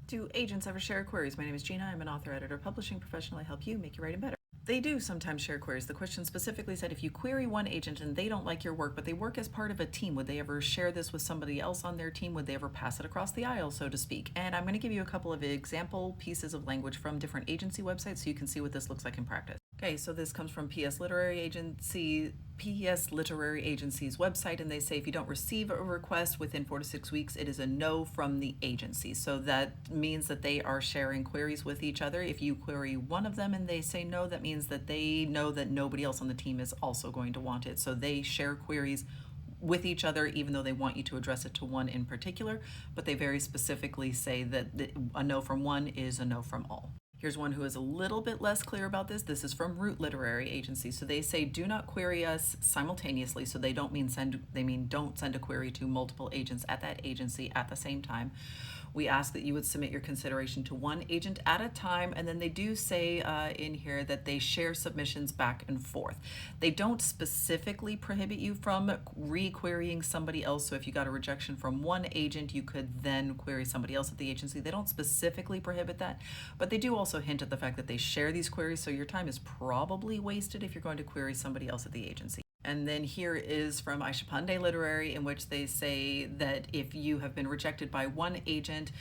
Do agents ever share queries? My name is Gina. I'm an author, editor, publishing professional. I help you make your writing better. They do sometimes share queries. The question specifically said if you query one agent and they don't like your work, but they work as part of a team, would they ever share this with somebody else on their team? Would they ever pass it across the aisle, so to speak? And I'm going to give you a couple of example pieces of language from different agency websites so you can see what this looks like in practice. Okay, so this comes from PS Literary Agency's website, and they say if you don't receive a request within 4 to 6 weeks, it is a no from the agency. So that means that they are sharing queries with each other. If you query one of them and they say no, that means that they know that nobody else on the team is also going to want it. So they share queries with each other, even though they want you to address it to one in particular, but they very specifically say that a no from one is a no from all. Here's one who is a little bit less clear about this. This is from Root Literary Agency. So they say do not query us simultaneously. So they don't mean don't send a query to multiple agents at that agency at the same time. We ask that you would submit your consideration to one agent at a time, and then they do say in here that they share submissions back and forth. They don't specifically prohibit you from re-querying somebody else, so if you got a rejection from one agent, you could then query somebody else at the agency. They don't specifically prohibit that, but they do also hint at the fact that they share these queries, so your time is probably wasted if you're going to query somebody else at the agency. And then here is from Aisha Pandey Literary, in which they say that if you have been rejected by one agent,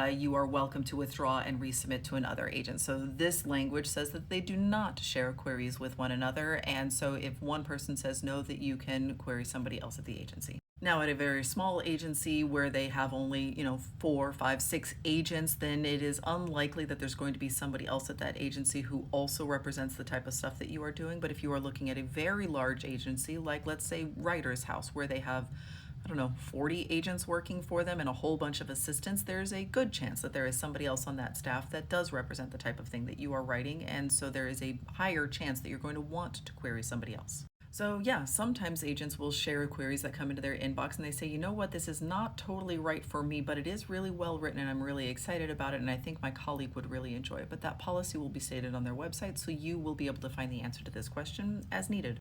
you are welcome to withdraw and resubmit to another agent. So this language says that they do not share queries with one another. And so if one person says no, that you can query somebody else at the agency. Now, at a very small agency where they have only, 4, 5, 6 agents, then it is unlikely that there's going to be somebody else at that agency who also represents the type of stuff that you are doing. But if you are looking at a very large agency, like let's say Writer's House, where they have 40 agents working for them and a whole bunch of assistants, there's a good chance that there is somebody else on that staff that does represent the type of thing that you are writing. And so there is a higher chance that you're going to want to query somebody else. So yeah, sometimes agents will share queries that come into their inbox and they say, you know what, this is not totally right for me, but it is really well written and I'm really excited about it and I think my colleague would really enjoy it. But that policy will be stated on their website, so you will be able to find the answer to this question as needed.